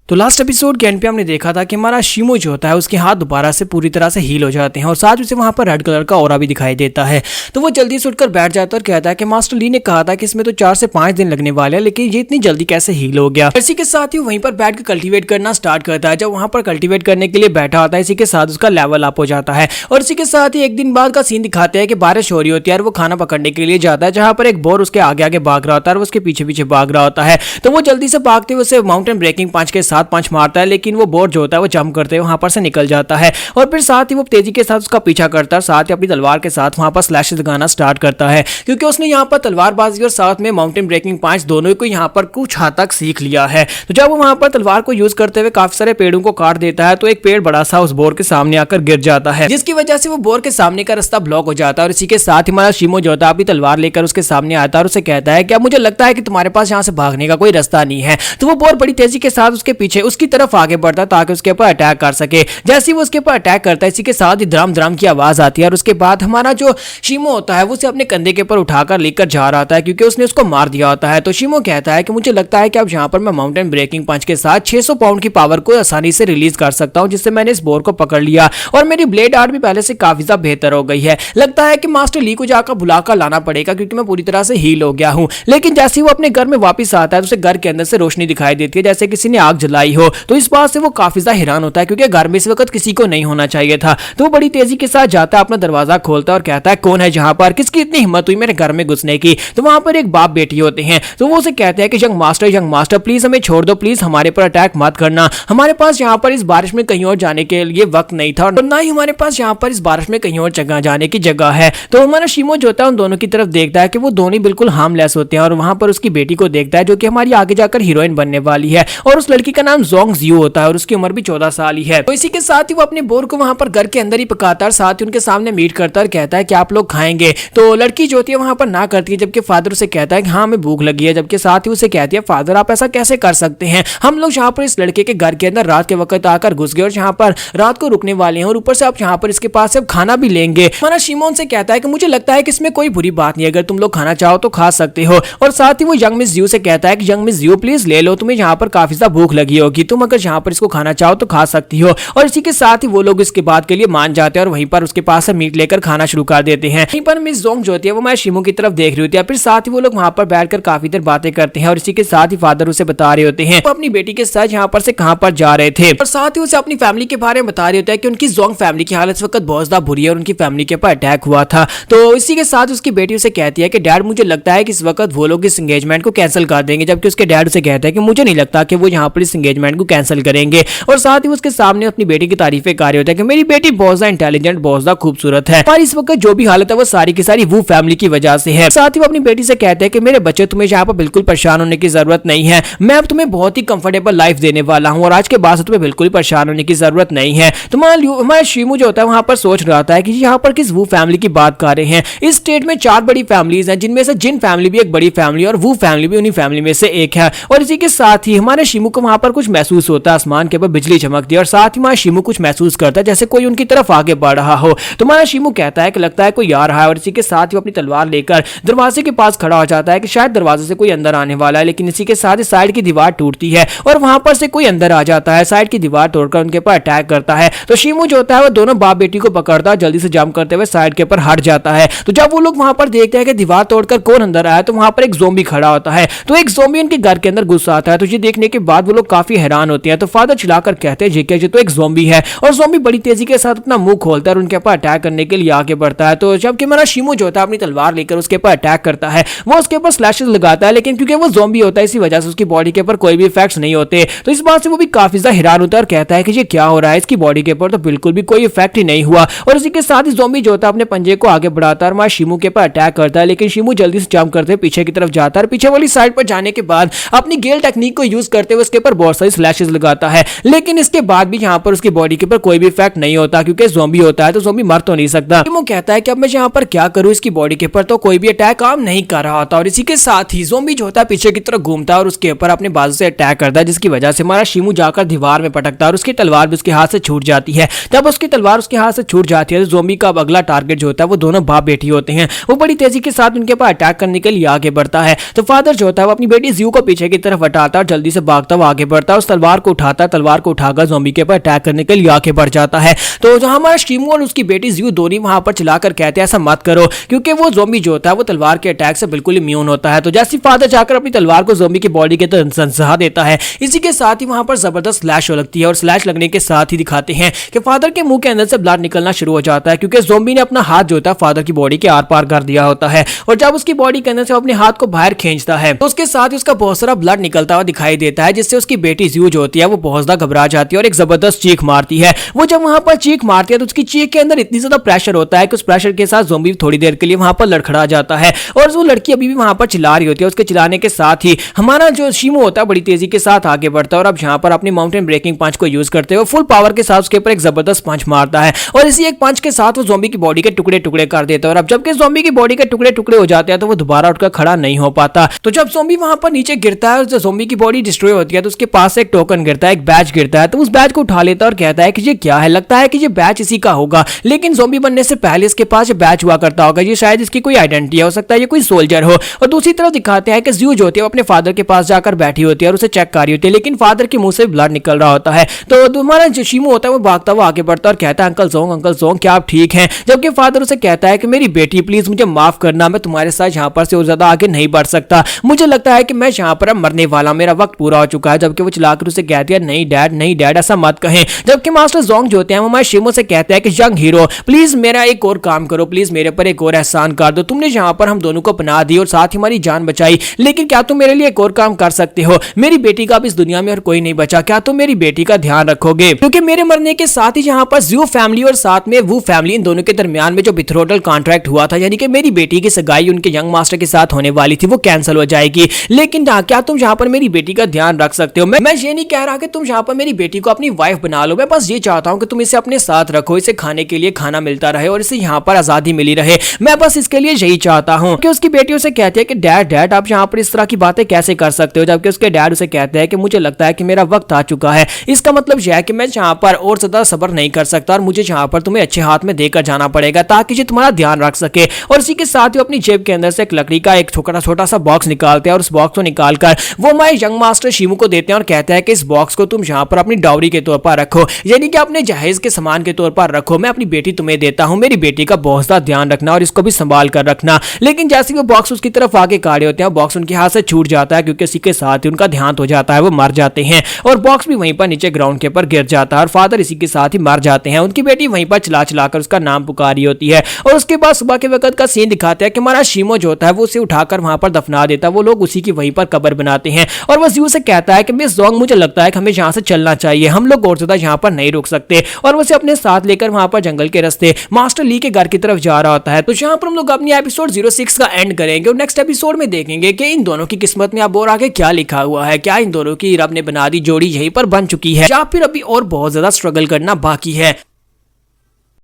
तो last episode के and पे हमने देखा था कि हमारा शिमो जो होता है उसके हाथ दोबारा से पूरी तरह से हील हो जाते हैं और साथ उसे वहां पर रेड कलर का ऑरा भी दिखाई देता है। तो वो जल्दी से उठकर बैठ जाता है और कहता है कि मास्टर ली ने कहा था कि इसमें तो 4 से 5 दिन लगने वाले हैं, लेकिन ये इतनी जल्दी कैसे हील हो गया। इसी के साथ ही वहीं पर बैठ कर कल्टीवेट करना स्टार्ट करता है। जब वहां पर कल्टीवेट करने के लिए बैठा होता है, इसी के साथ उसका लेवल अप हो जाता है और इसी के साथ ही एक दिन बाद का सीन दिखाते हैं कि बारिश हो रही होती है और वो खाना पकड़ने के लिए जाता है, जहां पर एक बोर उसके आगे आगे भाग रहा होता है और उसके पीछे पीछे भाग रहा होता है। तो वो जल्दी से भागते हुए उसे माउंटेन ब्रेकिंग पंच के साथ पंच मारता है, लेकिन वो बोर जो होता है वो जंप करते हुए वहां पर से निकल जाता है और फिर साथ ही वो तेजी के साथ उसका पीछा करता है, साथ ही अपनी तलवार के साथ वहां पर स्लैशेस लगाना स्टार्ट करता है, क्योंकि उसने यहाँ पर तलवारबाजी और साथ में माउंटेन ब्रेकिंग पंच दोनों को यहाँ पर कुछ हद तक सीख लिया है। तो जब वो वहां पर तलवार को यूज करते हुए काफी सारे पेड़ों को काट देता है, तो एक पेड़ बड़ा सा उस बोर के सामने आकर गिर जाता है, जिसकी वजह से वो बोर के सामने का रास्ता ब्लॉक हो जाता है। और इसी के साथ ही हमारा शिमो जो होता है अपनी तलवार लेकर उसके सामने आता है और उसे कहता है कि मुझे लगता है कि तुम्हारे पास यहाँ से भागने का कोई रास्ता नहीं है। तो वो बोर बड़ी तेजी के साथ उसके पीछे उसकी तरफ आगे बढ़ता है ताकि उसके ऊपर अटैक कर सके। जैसे ही वो उसके ऊपर अटैक करता है, इसी के साथ ही द्राम द्राम की आवाज आती है और उसके बाद हमारा जो शिमो होता है वो उसे अपने कंधे के ऊपर उठाकर लेकर जा रहा था, क्योंकि उसने उसको मार दिया होता है। तो शिमो कहता है कि मुझे लगता है कि अब यहाँ पर मैं माउंटेन ब्रेकिंग पंच के साथ 600 पाउंड की पावर को आसानी से रिलीज कर सकता हूँ, जिससे मैंने इस बोर को पकड़ लिया और मेरी ब्लेड आर्ट भी पहले से काफी ज्यादा बेहतर हो गई है। लगता है कि मास्टर ली को जाकर बुलाकर लाना पड़ेगा, क्योंकि मैं पूरी तरह से हील हो गया हूँ। लेकिन जैसे ही वो अपने घर में वापस आता है तो उसे घर के अंदर से रोशनी दिखाई देती है, जैसे किसी ने आग जलाई हो। तो इस बात से वो काफी ज्यादा हैरान होता है, क्योंकि घर में इस वक्त किसी को नहीं होना चाहिए था। तो वो बड़ी तेजी के साथ जाता है, अपना दरवाजा खोलता है और कहता है कौन है जहां पर, किसकी इतनी हिम्मत हुई मेरे घर में घुसने की। तो वहां पर एक बाप बेटी होते हैं, तो वो उसे कहते हैं कि यंग मास्टर प्लीज हमें छोड़ दो, प्लीज हमारे पर अटैक मत करना। हमारे पास यहाँ पर इस बारिश में कहीं और जाने के लिए वक्त नहीं था और ना ही हमारे पास यहाँ पर इस बारिश में कहीं और जगह जाने की जगह है। तो हमारा शिमो जो होता है उन दोनों की तरफ देखता है कि वो दोनों बिल्कुल हार्मलेस होते हैं और वहां पर उसकी बेटी को देखता है, जो कि हमारी आगे जाकर हीरोइन बनने वाली है। और उस लड़की का नाम जोंग जियो होता है और उसकी उम्र भी 14 साल ही है। तो इसी के साथ ही वो अपने बोर को वहां पर घर के अंदर ही पकाता है, साथ ही उनके सामने मीट करता है और कहता है कि आप लोग खाएंगे। तो लड़की जो होती है वहां पर ना करती है, जबकि फादर उसे कहता है कि हाँ हमें भूख लगी है। जबकि साथ ही उसे कहती है फादर आप ऐसा कैसे कर सकते हैं, हम लोग यहाँ पर इस लड़के के घर के अंदर रात के वक्त आकर घुस गए और यहाँ पर रात को रुकने वाले हैं और ऊपर से आप यहाँ पर इसके पास से खाना भी लेंगे। हमारा शिमोन से कहता है कि मुझे लगता है कि इसमें कोई बुरी बात नहीं, अगर तुम लोग खाना चाहो तो खा सकते हो। और साथ ही वो यंग मिस जियो से कहता है कि यंग मिस जियो प्लीज ले लो, तुम्हें यहाँ पर काफी ज्यादा भूख लगी होगी, तुम अगर यहाँ पर इसको खाना चाहो तो खा सकती हो। और इसी के साथ ही वो लोग इसके बात के लिए मान जाते हैं और वहीं पर उसके पास से मीट लेकर खाना शुरू कर देते हैं। वहीं पर मिस जोंग जो होती है वो मैं शिमो की तरफ देख रही होती है। फिर साथ ही वो लोग वहां पर बैठकर काफी देर बातें करते हैं और इसी के साथ ही फादर उसे बता रहे होते हैं वो अपनी बेटी के साथ यहाँ पर से कहां पर जा रहे थे और साथ ही उसे अपनी फैमिली के बारे में बता रहे होते हैं कि उनकी जोंग फैमिली की हालत इस वक्त बहुत ज्यादा बुरी है और उनकी फैमिली के ऊपर अटैक हुआ था। तो इसी के साथ उसकी बेटी उसे कहती है कि डैड मुझे लगता है कि इस वक्त वो लोग इस एंगेजमेंट को कैंसिल कर देंगे, जबकि उसके डैड उसे कहता है कि मुझे नहीं लगता कि वो यहाँ पर इस एंगेजमेंट को कैंसिल करेंगे। और साथ ही उसके सामने अपनी बेटी की तारीफें कर रहे होते हैं कि मेरी बेटी बहुत ज्यादा इंटेलिजेंट, बहुत ज्यादा खूबसूरत है, पर इस वक्त जो भी हालत है वो सारी की सारी वो फैमिली की वजह से है। साथ ही वो अपनी बेटी से कहते हैं कि मेरे बच्चे तुम्हें यहाँ पर बिल्कुल परेशान होने की जरूरत नहीं है, मैं अब तुम्हें बहुत ही कंफर्टेबल लाइफ देने वाला हूँ और आज के बाद से तुम्हें बिल्कुल परेशान होने की जरूरत नहीं है। तो हमारा शिमो जो होता है वहां पर सोच रहा था कि यहाँ पर किस वो फैमिली की बात कर रहे हैं। इस स्टेट में 4 बड़ी फैमिलीज हैं, जिनमें से जिन फैमिली भी एक बड़ी फैमिली और वो फैमिली भी उन्हीं फैमिली में से एक है। और इसी के साथ ही हमारे शिमो को वहां पर कुछ महसूस होता है, आसमान के ऊपर बिजली चमकती है और साथ ही हमारा शिमो कुछ महसूस करता है जैसे कोई उनकी तरफ आगे बढ़ रहा हो। तो हमारा शिमो कहता है कि लगता है कोई आ रहा है और इसी के साथ ही अपनी तलवार लेकर दरवाजे के पास खड़ा हो जाता है कि शायद दरवाजे से कोई अंदर आने वाला है। लेकिन इसी के साथ ही साइड की दीवार टूटती है और वहां पर से कोई अंदर आ जाता है, साइड की दीवार तोड़कर उनके ऊपर अटैक करता है। तो शिमो जो होता है वो दोनों बाप बेटी को पकड़ता है, जल्दी से जंप करते हुए साइड के ऊपर हट जाता है। तो जब वो लोग वहां पर देखते हैं कि दीवार तोड़कर कौन अंदर आया, तो वहां पर एक ज़ोंबी खड़ा होता है। तो एक ज़ोंबी उनके घर के अंदर घुस आता है। तो ये देखने के बाद वो लोग काफी हैरान होते हैं। तो फादर चिल्लाकर कहते हैं ये तो एक ज़ोंबी है और ज़ोंबी बड़ी तेजी के साथ अपना मुंह खोलता है और उनके ऊपर अटैक करने के लिए आगे बढ़ता है। तो जबकि हमारा शिमो जो होता है अपनी तलवार लेकर उसके ऊपर अटैक करता है, वो उसके ऊपर स्लैशेस लगाता है, लेकिन क्योंकि वो ज़ोंबी होता है इसी वजह से उसकी बॉडी के ऊपर कोई भी इफेक्ट्स नहीं होते। तो इस बात से वो भी काफी ज्यादा हैरान होता है और कहता है कि ये क्या हो रहा है, इसकी बॉडी के ऊपर तो बिल्कुल भी कोई इफेक्ट ही नहीं हुआ। और इसी के साथ ही ज़ोंबी जो होता है अपने पंजे को आगे बढ़ाता है और हमारे शिमो के ऊपर अटैक करता है, लेकिन शिमो जल्दी से जंप करते पीछे की तरफ जाता है और पीछे वाली साइड पर जाने के बाद अपनी गेल टेक्निक को यूज करते हुए उसके ऊपर बहुत सारी स्लैशेस लगाता है। लेकिन इसके बाद भी यहाँ पर उसकी बॉडी के ऊपर कोई भी इफेक्ट नहीं होता, क्योंकि ज़ोंबी होता है तो ज़ोंबी मर तो नहीं सकता। शिमो कहता है कि अब मैं यहाँ पर क्या करूँ, इसकी बॉडी के ऊपर तो कोई भी अटैक काम नहीं कर रहा होता। और इसी के साथ ही ज़ोंबी जो होता है पीछे की तरफ घूमता है और उसके ऊपर अपने बाजू से अटैक करता है, जिसकी वजह से हमारा शिमो जाकर दीवार में पटकता है और उसकी तलवार भी उसके हाथ से छूट जाती है। जब उसकी तलवार उसके हाथ से छूट जाती है तो ज़ोंबी का अगला टारगेट जो होता है वो दोनों बाप बेटी होते हैं। वो बड़ी तेजी के साथ उनके ऊपर अटैक करने के लिए आगे बढ़ता है। तो फादर जो होता है वो अपनी बेटी जियो को पीछे की तरफ हटाता है और जल्दी से भागता हुआ आगे बढ़ता है, उस तलवार को उठाता है, तलवार को उठाकर ज़ॉम्बी के ऊपर अटैक करने के लिए आगे बढ़ जाता है। तो जहां हमारा शिमू और उसकी बेटी जियो दोनों वहां पर चलाकर कहते हैं ऐसा मत करो, क्योंकि वो ज़ॉम्बी जो होता है वो तलवार के अटैक से बिल्कुल इम्यून होता है। तो जैसे फादर जाकर अपनी तलवार को ज़ॉम्बी की बॉडी के तरफ संसहा देता है, इसी के साथ ही वहां पर जबरदस्त स्लैश लगती है और स्लैश लगने के साथ ही दिखाते हैं कि फादर के मुंह के अंदर से ब्लड निकलना शुरू हो जाता है, क्योंकि ज़ॉम्बी ने अपना हाथ जो होता है फादर की बॉडी के आर पार कर दिया होता है। और जब उसकी बॉडी के अंदर से अपने हाथ को बाहर खींचता है तो उसके साथ ही उसका बहुत सारा ब्लड निकलता हुआ दिखाई देता है, जिससे उसकी बेटी जियो जो होती है वो बहुत ज्यादा घबरा जाती है और एक जबरदस्त चीख मारती है। वो जब वहां पर चीख मारती है तो उसकी चीख के अंदर इतनी ज्यादा प्रेशर होता है कि उस प्रेशर के साथ ज़ॉम्बी थोड़ी देर के लिए वहां पर लड़खड़ा जाता है और वो लड़की अभी भी वहां पर चिल्ला रही होती है। उसके चिल्लाने के साथ ही हमारा जो शिमू होता है बड़ी तेजी के साथ आगे बढ़ता है और अब यहाँ पर अपनी माउंटेन ब्रेकिंग पंच को यूज करते हुए फुल पावर के साथ उसके ऊपर एक जबरदस्त पंच मारता है और इसी एक पंच के साथ वो ज़ॉम्बी की बॉडी के टुकड़े टुकड़े कर देता है। और अब जबकि ज़ॉम्बी की बॉडी के टुकड़े टुकड़े हो जाते हैं तो वो दोबारा उठकर खड़ा नहीं हो पाता। तो जब ज़ॉम्बी वहां पर नीचे गिरता है और जब ज़ॉम्बी की बॉडी डिस्ट्रॉय होती है तो उसके पास एक टोकन गिरता है, एक बैच गिरता है। तो उस बैच को उठा लेता है और कहता है कि ये क्या है, लगता है कि ये बैच इसी का होगा, लेकिन ज़ॉम्बी बनने से पहले इसके पास ये बैच हुआ करता होगा, ये शायद इसकी कोई आइडेंटिटी हो सकता है, ये कोई सोल्जर हो। और दूसरी तरफ दिखाते हैं कि जियो जो होती है अपने फादर के पास जाकर बैठी होती है और उसे चेक कर रही होती है, लेकिन फादर के मुंह से ब्लड निकल रहा होता है। तो हमारा जो शिमू होता है वो भागता हुआ आगे बढ़ता है और कहता है अंकल जोंग क्या आप ठीक हैं? जबकि फादर उसे कहता है कि मेरी बेटी प्लीज मुझे माफ करना, मैं तुम्हारे साथ यहाँ पर से और ज्यादा आगे नहीं बढ़ सकता, मुझे लगता है कि मैं यहाँ पर मरने वाला, मेरा वक्त पूरा हो चुका है। जबकि वो चलाकर उसे कहती है नहीं डैड ऐसा मत कहें। जबकि मास्टर जोंग जो होते हैं वो हमारे शिमू से कहते हैं कि यंग हीरो प्लीज मेरा एक और काम करो, प्लीज मेरे पर एक और एहसान कर दो, तुमने यहाँ पर हम दोनों को पनाह दी और साथ ही हमारी जान बचाई, लेकिन क्या तुम मेरे लिए एक और काम कर सकते हो? मेरी बेटी का अब इस दुनिया में और कोई नहीं बचा, क्या तुम मेरी बेटी का ध्यान रखोगे? क्योंकि मेरे मरने के साथ ही यहाँ पर जियो फैमिली और साथ में वो फैमिली, इन दोनों के दरमियान में जो बिथरोटल कॉन्ट्रैक्ट हुआ था, यानी कि मेरी बेटी की सगाई उनके यंग मास्टर के साथ होने वाली थी, वो कैंसिल हो जाएगी। लेकिन क्या तुम यहाँ पर मेरी बेटी का ध्यान रख सकते हो? मैं ये नहीं कह रहा कि तुम यहाँ पर मेरी बेटी को अपनी वाइफ बना लो, मैं बस ये चाहता हूँ कि तुम इसे अपने साथ रखो, इसे खाने के लिए खाना मिलता रहे और इसे यहाँ पर आजादी मिली रहे, मैं बस इसके लिए यही चाहता हूँ। कि उसकी बेटी उसे कहती है कि डैड आप यहाँ पर इस तरह की बातें कैसे कर सकते हो? जबकि उसके डैड उसे कहते हैं कि मुझे लगता है कि मेरा वक्त आ चुका है, इसका मतलब यह है कि मैं यहाँ पर और ज्यादा सब्र नहीं कर सकता और मुझे यहाँ पर तुम्हें अच्छे हाथ में देकर जाना पड़ेगा ताकि ये तुम्हारा ध्यान रख सके। और इसी के साथ ही अपनी जेब के अंदर से एक लकड़ी का एक छोटा सा बॉक्स निकालते हैं और उस बॉक्स को निकालकर वो हमारे यंग मास्टर शिमू को देते हैं और कहते हैं कि इस बॉक्स को तुम यहाँ पर अपनी डाउरी के तौर पर रखो, यानी कि अपने जहेज के सामान के तौर पर रखो, मैं अपनी बेटी तुम्हें देता हूँ, मेरी बेटी का बहुत ज्यादा ध्यान रखना और इसको भी संभाल कर रखना। लेकिन जैसे वो बॉक्स उसकी तरफ आगे काड़े होते हैं, बॉक्स उनके हाथ से छूट जाता है, क्योंकि इसी के साथ ही उनका ध्यान हो जाता है, वो मर जाते हैं और बॉक्स भी वहीं पर नीचे ग्राउंड के ऊपर गिर जाता है और फादर इसी के साथ ही मर जाते हैं। उनकी बेटी वहीं पर चला कर उसका नाम पुकारी होती है और उसके बाद सुबह के वक्त का सीन दिखाता है कि हमारा शिमो जो होता है वो उसे उठाकर वहां पर दफना देता है, वो लोग उसी की वहीं पर कब्र बनाते हैं और वो जियो से कहता है कि मिस जोंग मुझे लगता है कि हमें यहाँ से चलना चाहिए, हम लोग और ज्यादा यहाँ पर नहीं रुक सकते, और वो उसे अपने साथ लेकर वहां पर जंगल के रास्ते मास्टर ली के घर की तरफ जा रहा होता है। तो यहाँ पर हम लोग अपनी एपिसोड 06 का एंड करेंगे और नेक्स्ट एपिसोड में देखेंगे कि इन दोनों की किस्मत में अब और आगे क्या लिखा हुआ है, क्या इन दोनों की रब ने बना दी जोड़ी यहीं पर बन चुकी है या फिर अभी और बहुत ज्यादा स्ट्रगल करना बाकी है।